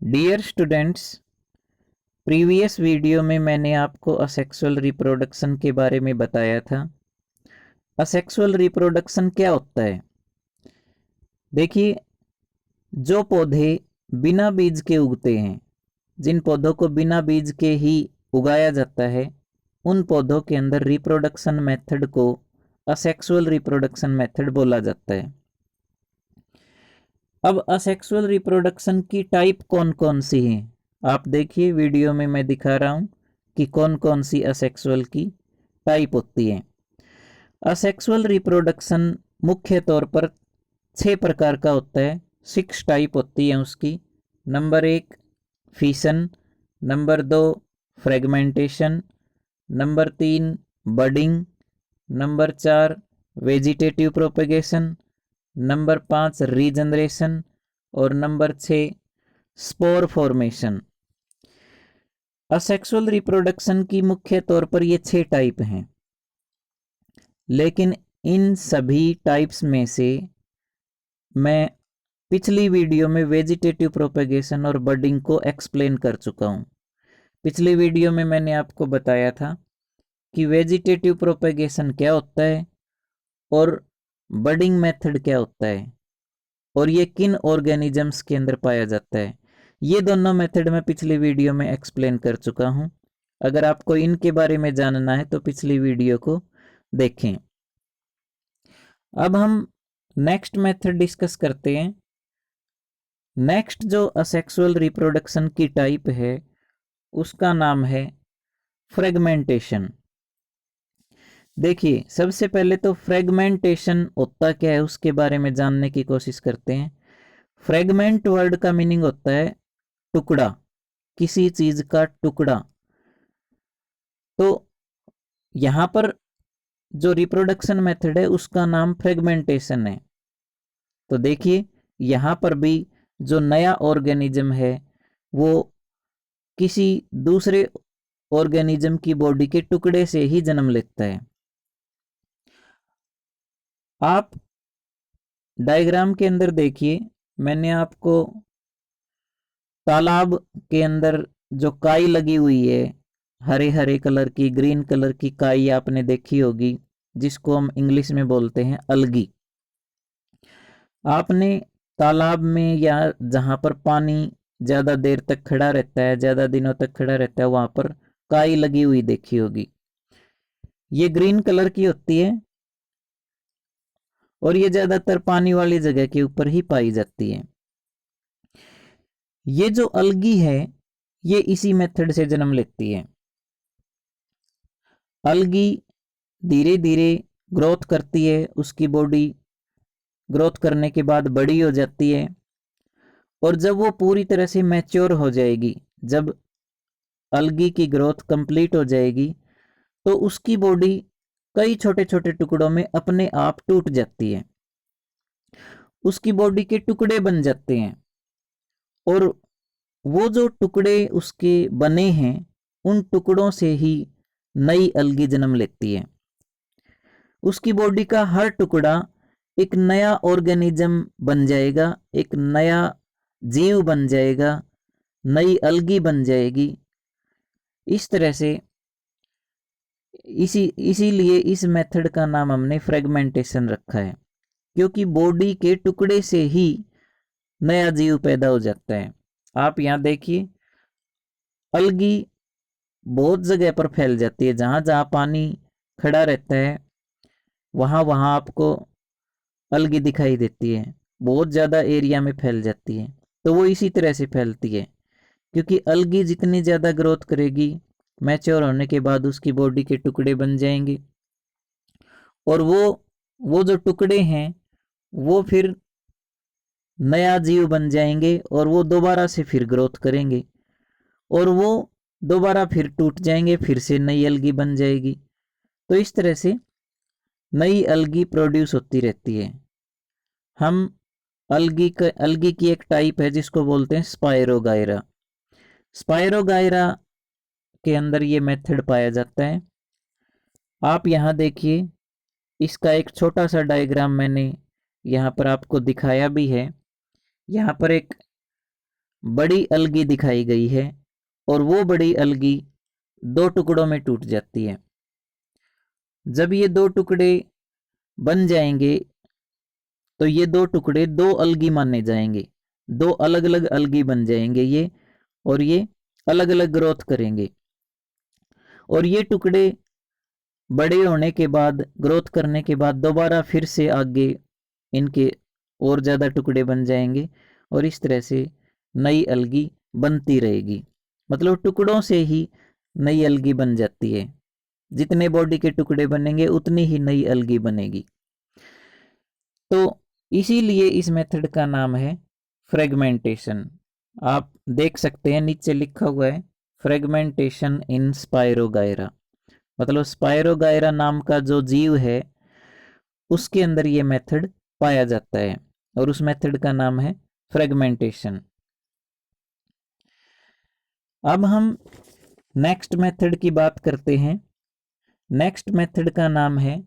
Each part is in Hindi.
डियर स्टूडेंट्स, प्रीवियस वीडियो में मैंने आपको असेक्सुअल रिप्रोडक्शन के बारे में बताया था। असेक्सुअल रिप्रोडक्शन क्या होता है? देखिए, जो पौधे बिना बीज के उगते हैं, जिन पौधों को बिना बीज के ही उगाया जाता है, उन पौधों के अंदर रिप्रोडक्शन मेथड को असेक्सुअल रिप्रोडक्शन मेथड बोला जाता है। अब असेक्सुअल रिप्रोडक्शन की टाइप कौन कौन सी हैं? आप देखिए, वीडियो में मैं दिखा रहा हूं कि कौन कौन सी असेक्सुअल की टाइप होती है। असेक्सुअल रिप्रोडक्शन मुख्य तौर पर 6 प्रकार का होता है। 6 टाइप होती है उसकी। Number 1 fission, number 2 fragmentation, number 3 budding, number 4 vegetative propagation, number 5 regeneration और number 6 spore formation. Asexual reproduction की मुख्य तौर पर ये 6 टाइप हैं, लेकिन इन सभी टाइप्स में से मैं पिछली वीडियो में वेजिटेटिव प्रोपेगेशन और बडिंग को एक्सप्लेन कर चुका हूँ। पिछली वीडियो में मैंने आपको बताया था कि वेजिटेटिव प्रोपेगेशन क्या होता है और बडिंग मेथड क्या होता है और ये किन ऑर्गेनिजम्स के अंदर पाया जाता है। ये दोनों मेथड मैं पिछली वीडियो में एक्सप्लेन कर चुका हूँ। अगर आपको इनके बारे में जानना है तो पिछली वीडियो को देखें। अब हम नेक्स्ट मेथड डिस्कस करते हैं। नेक्स्ट जो असेक्सुअल रिप्रोडक्शन की टाइप है उसका नाम है फ्रेगमेंटेशन। देखिए, सबसे पहले तो फ्रेगमेंटेशन होता क्या है उसके बारे में जानने की कोशिश करते हैं। फ्रेगमेंट वर्ड का मीनिंग होता है टुकड़ा, किसी चीज का टुकड़ा। तो यहां पर जो रिप्रोडक्शन मेथड है उसका नाम फ्रेगमेंटेशन है। तो देखिए, यहां पर भी जो नया ऑर्गेनिज्म है वो किसी दूसरे ऑर्गेनिज्म की बॉडी के टुकड़े से ही जन्म लेता है। आप डायग्राम के अंदर देखिए, मैंने आपको तालाब के अंदर जो काई लगी हुई है, हरे हरे कलर की, ग्रीन कलर की काई आपने देखी होगी, जिसको हम इंग्लिश में बोलते हैं अलगी। आपने तालाब में या जहां पर पानी ज्यादा देर तक खड़ा रहता है, ज्यादा दिनों तक खड़ा रहता है, वहां पर काई लगी हुई देखी होगी। ये ग्रीन कलर की होती है और ये ज्यादातर पानी वाली जगह के ऊपर ही पाई जाती है। ये जो अलगी है ये इसी मेथड से जन्म लेती है। अलगी धीरे धीरे ग्रोथ करती है, उसकी बॉडी ग्रोथ करने के बाद बड़ी हो जाती है और जब वो पूरी तरह से मैच्योर हो जाएगी, जब अलगी की ग्रोथ कंप्लीट हो जाएगी, तो उसकी बॉडी कई छोटे छोटे टुकड़ों में अपने आप टूट जाती है। उसकी बॉडी के टुकड़े बन जाते हैं और वो जो टुकड़े उसके बने हैं उन टुकड़ों से ही नई अलगी जन्म लेती है। उसकी बॉडी का हर टुकड़ा एक नया ऑर्गेनिज्म बन जाएगा, एक नया जीव बन जाएगा, नई अलगी बन जाएगी। इस तरह से इसीलिए इस मेथड का नाम हमने फ्रेगमेंटेशन रखा है, क्योंकि बॉडी के टुकड़े से ही नया जीव पैदा हो जाता है। आप यहाँ देखिए, अलगी बहुत जगह पर फैल जाती है, जहां जहां पानी खड़ा रहता है वहां वहां आपको अलगी दिखाई देती है, बहुत ज़्यादा एरिया में फैल जाती है। तो वो इसी तरह से फैलती है, क्योंकि अलगी जितनी ज़्यादा ग्रोथ करेगी, मैच्योर होने के बाद उसकी बॉडी के टुकड़े बन जाएंगे और वो जो टुकड़े हैं वो फिर नया जीव बन जाएंगे और वो दोबारा से फिर ग्रोथ करेंगे और वो दोबारा फिर टूट जाएंगे, फिर से नई अलगी बन जाएगी। तो इस तरह से नई अलगी प्रोड्यूस होती रहती है। हम अलगी की एक टाइप है जिसको बोलते हैं स्पायरोगायरा। स्पायरोगायरा के अंदर ये मेथड पाया जाता है। आप यहाँ देखिए, इसका एक छोटा सा डायग्राम मैंने यहाँ पर आपको दिखाया भी है। यहाँ पर एक बड़ी अलगी दिखाई गई है और वो बड़ी अलगी 2 टुकड़ों में टूट जाती है। जब ये 2 टुकड़े बन जाएंगे तो ये 2 टुकड़े 2 अलगी माने जाएंगे, 2 अलग अलग अलगी बन जाएंगे ये, और ये अलग अलग ग्रोथ करेंगे। और ये टुकड़े बड़े होने के बाद, ग्रोथ करने के बाद दोबारा फिर से आगे इनके और ज़्यादा टुकड़े बन जाएंगे और इस तरह से नई अलगी बनती रहेगी। मतलब टुकड़ों से ही नई अलगी बन जाती है। जितने बॉडी के टुकड़े बनेंगे उतनी ही नई अलगी बनेगी। तो इसीलिए इस मेथड का नाम है फ्रेगमेंटेशन। आप देख सकते हैं नीचे लिखा हुआ है फ्रेगमेंटेशन इन स्पायरोगायरा। मतलब स्पायरोगायरा नाम का जो जीव है उसके अंदर ये मेथड पाया जाता है और उस मेथड का नाम है फ्रेगमेंटेशन। अब हम नेक्स्ट मेथड की बात करते हैं। नेक्स्ट मेथड का नाम है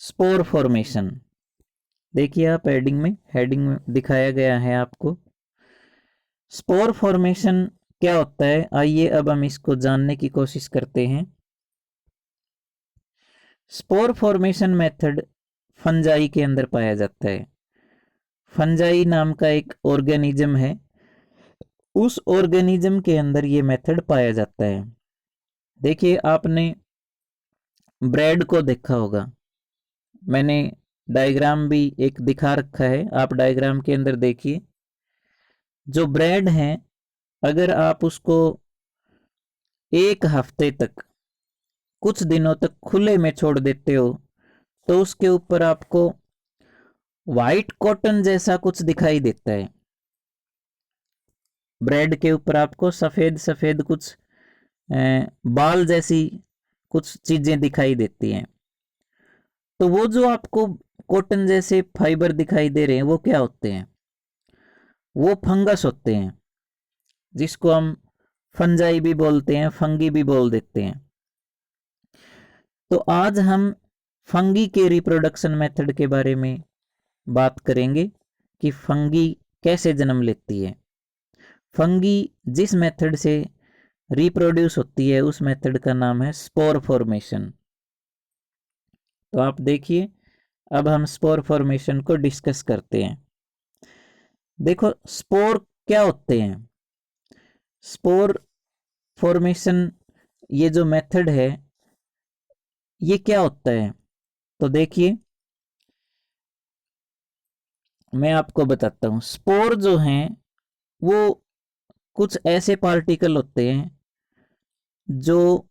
स्पोर फॉर्मेशन। देखिए आप हेडिंग में दिखाया गया है आपको। स्पोर फॉर्मेशन क्या होता है, आइए अब हम इसको जानने की कोशिश करते हैं। स्पोर फॉर्मेशन मेथड फंजाई के अंदर पाया जाता है। फंजाई नाम का एक ऑर्गेनिज्म है, उस ऑर्गेनिज्म के अंदर ये मेथड पाया जाता है। देखिए आपने ब्रेड को देखा होगा, मैंने डायग्राम भी एक दिखा रखा है, आप डायग्राम के अंदर देखिए। जो ब्रेड है अगर आप उसको 1 हफ्ते तक, कुछ दिनों तक खुले में छोड़ देते हो तो उसके ऊपर आपको व्हाइट कॉटन जैसा कुछ दिखाई देता है। ब्रेड के ऊपर आपको सफेद सफेद कुछ बाल जैसी कुछ चीजें दिखाई देती हैं। तो वो जो आपको कॉटन जैसे फाइबर दिखाई दे रहे हैं वो क्या होते हैं? वो फंगस होते हैं, जिसको हम फंजाई भी बोलते हैं, फंगी भी बोल देते हैं। तो आज हम फंगी के रिप्रोडक्शन मेथड के बारे में बात करेंगे कि फंगी कैसे जन्म लेती है। फंगी जिस मेथड से रिप्रोड्यूस होती है उस मेथड का नाम है स्पोर फॉर्मेशन। तो आप देखिए अब हम स्पोर फॉर्मेशन को डिस्कस करते हैं। देखो स्पोर क्या होते हैं। स्पोर फॉर्मेशन ये जो मेथड है ये क्या होता है, तो देखिए मैं आपको बताता हूं। स्पोर जो हैं वो कुछ ऐसे पार्टिकल होते हैं जो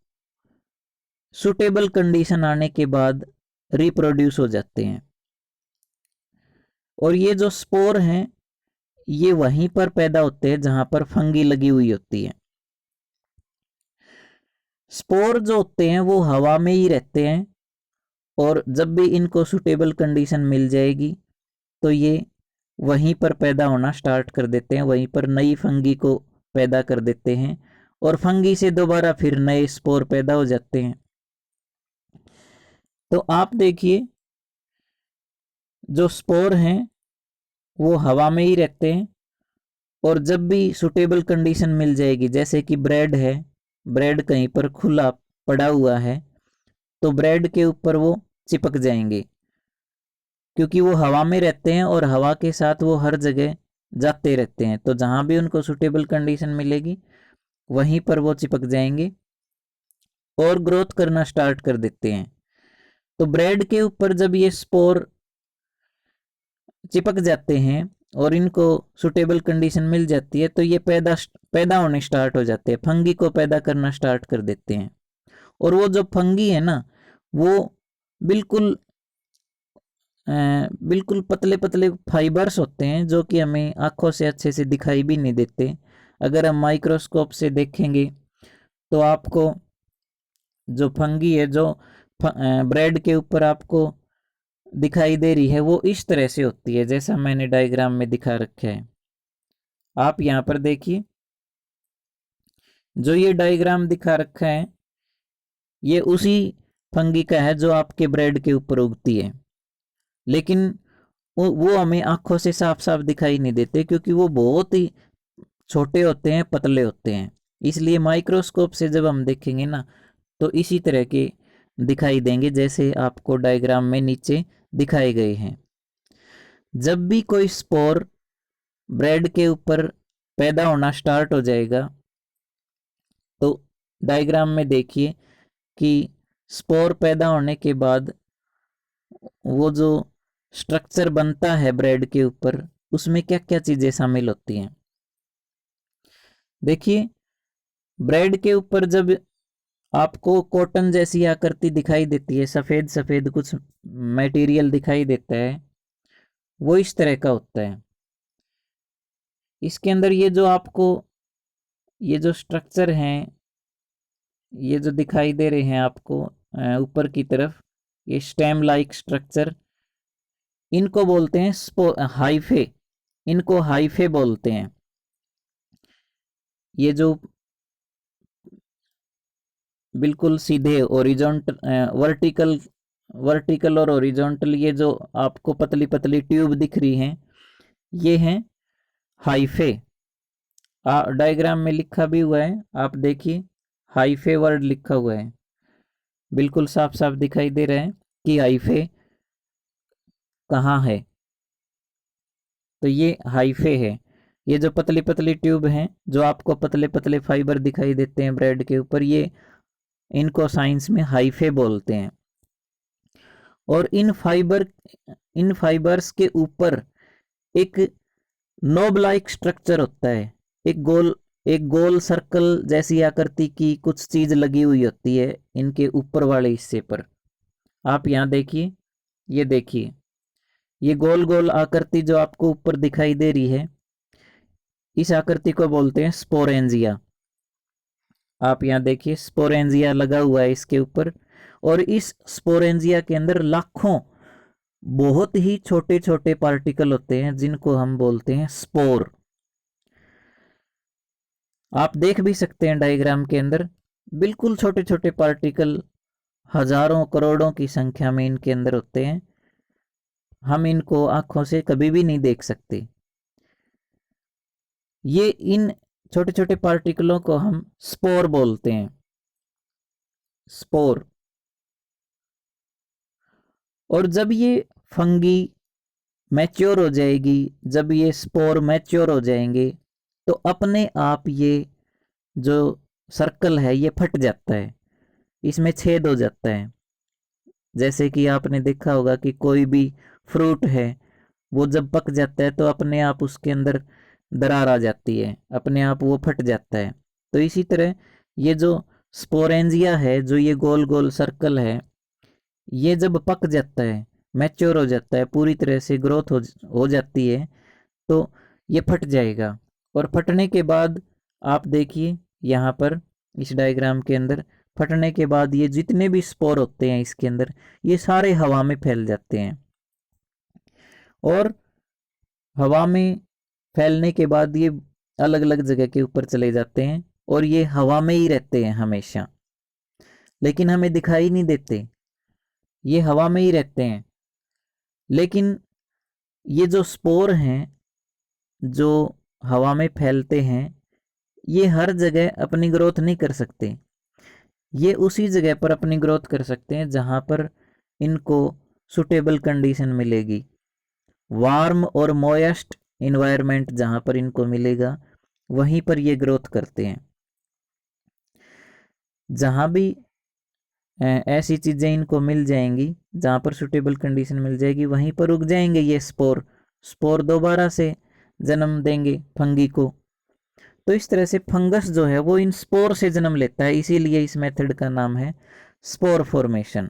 सुटेबल कंडीशन आने के बाद रिप्रोड्यूस हो जाते हैं। और ये जो स्पोर हैं ये वहीं पर पैदा होते हैं जहां पर फंगी लगी हुई होती है। स्पोर जो होते हैं वो हवा में ही रहते हैं और जब भी इनको सुटेबल कंडीशन मिल जाएगी तो ये वहीं पर पैदा होना स्टार्ट कर देते हैं, वहीं पर नई फंगी को पैदा कर देते हैं और फंगी से दोबारा फिर नए स्पोर पैदा हो जाते हैं। तो आप देखिए जो स्पोर हैं वो हवा में ही रहते हैं और जब भी सुटेबल कंडीशन मिल जाएगी, जैसे कि ब्रेड है, ब्रेड कहीं पर खुला पड़ा हुआ है तो ब्रेड के ऊपर वो चिपक जाएंगे, क्योंकि वो हवा में रहते हैं और हवा के साथ वो हर जगह जाते रहते हैं। तो जहां भी उनको सुटेबल कंडीशन मिलेगी वहीं पर वो चिपक जाएंगे और ग्रोथ करना स्टार्ट कर देते हैं। तो ब्रेड के ऊपर जब ये स्पोर चिपक जाते हैं और इनको सुटेबल कंडीशन मिल जाती है तो ये पैदा होने स्टार्ट हो जाते हैं, फंगी को पैदा करना स्टार्ट कर देते हैं। और वो जो फंगी है ना वो बिल्कुल बिल्कुल पतले पतले फाइबर्स होते हैं जो कि हमें आंखों से अच्छे से दिखाई भी नहीं देते। अगर हम माइक्रोस्कोप से देखेंगे तो आपको जो फंगी है जो ब्रेड के ऊपर आपको दिखाई दे रही है वो इस तरह से होती है जैसा मैंने डायग्राम में दिखा रखा है। आप यहाँ पर देखिए जो ये डायग्राम दिखा रखा है ये उसी फंगी का है जो आपके ब्रेड के ऊपर उगती है, लेकिन वो हमें आंखों से साफ साफ दिखाई नहीं देते क्योंकि वो बहुत ही छोटे होते हैं, पतले होते हैं। इसलिए माइक्रोस्कोप से जब हम देखेंगे ना तो इसी तरह के दिखाई देंगे जैसे आपको डायग्राम में नीचे दिखाए गए हैं। जब भी कोई स्पोर ब्रेड के ऊपर पैदा होना स्टार्ट हो जाएगा तो डायग्राम में देखिए कि स्पोर पैदा होने के बाद वो जो स्ट्रक्चर बनता है ब्रेड के ऊपर, उसमें क्या क्या चीजें शामिल होती हैं। देखिए, ब्रेड के ऊपर जब आपको कॉटन जैसी आकृति दिखाई देती है, सफेद सफेद कुछ मटेरियल दिखाई देता है, वो इस तरह का होता है। इसके अंदर ये जो आपको ये जो स्ट्रक्चर हैं, ये जो दिखाई दे रहे हैं आपको ऊपर की तरफ, ये स्टेम लाइक स्ट्रक्चर, इनको बोलते हैं हाइफे। इनको हाइफे बोलते हैं। ये जो बिल्कुल सीधे ओरिजोंटल वर्टिकल और ओरिजोंटल ये जो आपको पतली पतली ट्यूब दिख रही हैं, ये हैं हाइफे। डायग्राम में लिखा भी हुआ है, आप देखिए हाइफे वर्ड लिखा हुआ है, बिल्कुल साफ साफ दिखाई दे रहा है कि हाइफे कहाँ है। तो ये हाइफे है। ये जो पतली पतली ट्यूब हैं, जो आपको पतले पतले फाइबर दिखाई देते हैं ब्रेड के ऊपर, ये इनको साइंस में हाइफे बोलते हैं। और इन फाइबर्स के ऊपर एक नोब लाइक स्ट्रक्चर होता है। एक गोल सर्कल जैसी आकृति की कुछ चीज लगी हुई होती है इनके ऊपर वाले हिस्से पर। आप यहाँ देखिए, ये देखिए, ये गोल गोल आकृति जो आपको ऊपर दिखाई दे रही है, इस आकृति को बोलते हैं स्पोरेंजिया। आप यहाँ देखिए, स्पोरेंजिया लगा हुआ है इसके ऊपर, और इस स्पोरेंजिया के अंदर लाखों बहुत ही छोटे छोटे पार्टिकल होते हैं जिनको हम बोलते हैं स्पोर। आप देख भी सकते हैं डायग्राम के अंदर बिल्कुल छोटे छोटे पार्टिकल हजारों करोड़ों की संख्या में इनके अंदर होते हैं। हम इनको आंखों से कभी भी नहीं देख सकते। ये इन छोटे छोटे पार्टिकलों को हम स्पोर बोलते हैं, स्पोर। और जब ये फंगी मैच्योर हो जाएगी, जब ये स्पोर मैच्योर हो जाएंगे, तो अपने आप ये जो सर्कल है ये फट जाता है, इसमें छेद हो जाता है। जैसे कि आपने देखा होगा कि कोई भी फ्रूट है, वो जब पक जाता है तो अपने आप उसके अंदर दरार आ जाती है, अपने आप वो फट जाता है। तो इसी तरह ये जो स्पोरेंजिया है, जो ये गोल गोल सर्कल है, ये जब पक जाता है, मैच्योर हो जाता है, पूरी तरह से ग्रोथ हो जाती है, तो ये फट जाएगा। और फटने के बाद आप देखिए यहाँ पर इस डायग्राम के अंदर, फटने के बाद ये जितने भी स्पोर होते हैं इसके अंदर, ये सारे हवा में फैल जाते हैं। और हवा में फैलने के बाद ये अलग अलग जगह के ऊपर चले जाते हैं, और ये हवा में ही रहते हैं हमेशा, लेकिन हमें दिखाई नहीं देते। ये हवा में ही रहते हैं, लेकिन ये जो स्पोर हैं जो हवा में फैलते हैं, ये हर जगह अपनी ग्रोथ नहीं कर सकते। ये उसी जगह पर अपनी ग्रोथ कर सकते हैं जहां पर इनको सुटेबल कंडीशन मिलेगी। वार्म और मॉइस्ट इन्वायरमेंट जहां पर इनको मिलेगा, वहीं पर ये ग्रोथ करते हैं। जहां भी ऐसी चीजें इनको मिल जाएंगी, जहां पर सुटेबल कंडीशन मिल जाएगी, वहीं पर उग जाएंगे ये स्पोर। स्पोर दोबारा से जन्म देंगे फंगी को। तो इस तरह से फंगस जो है वो इन स्पोर से जन्म लेता है, इसीलिए इस मेथड का नाम है स्पोर फॉर्मेशन।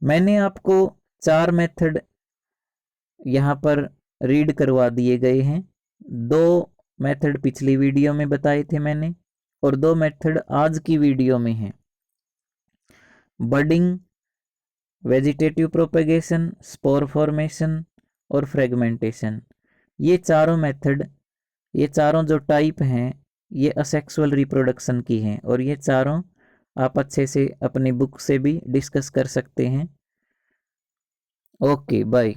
मैंने आपको 4 मेथड यहाँ पर रीड करवा दिए गए हैं। 2 मेथड पिछली वीडियो में बताए थे मैंने, और 2 मेथड आज की वीडियो में है। Budding, vegetative propagation, spore formation और फ्रेगमेंटेशन। ये चारों मेथड, ये चारों जो टाइप हैं, ये असेक्सुअल रिप्रोडक्शन की हैं, और ये चारों आप अच्छे से अपनी बुक से भी डिस्कस कर सकते हैं। Okay, bye.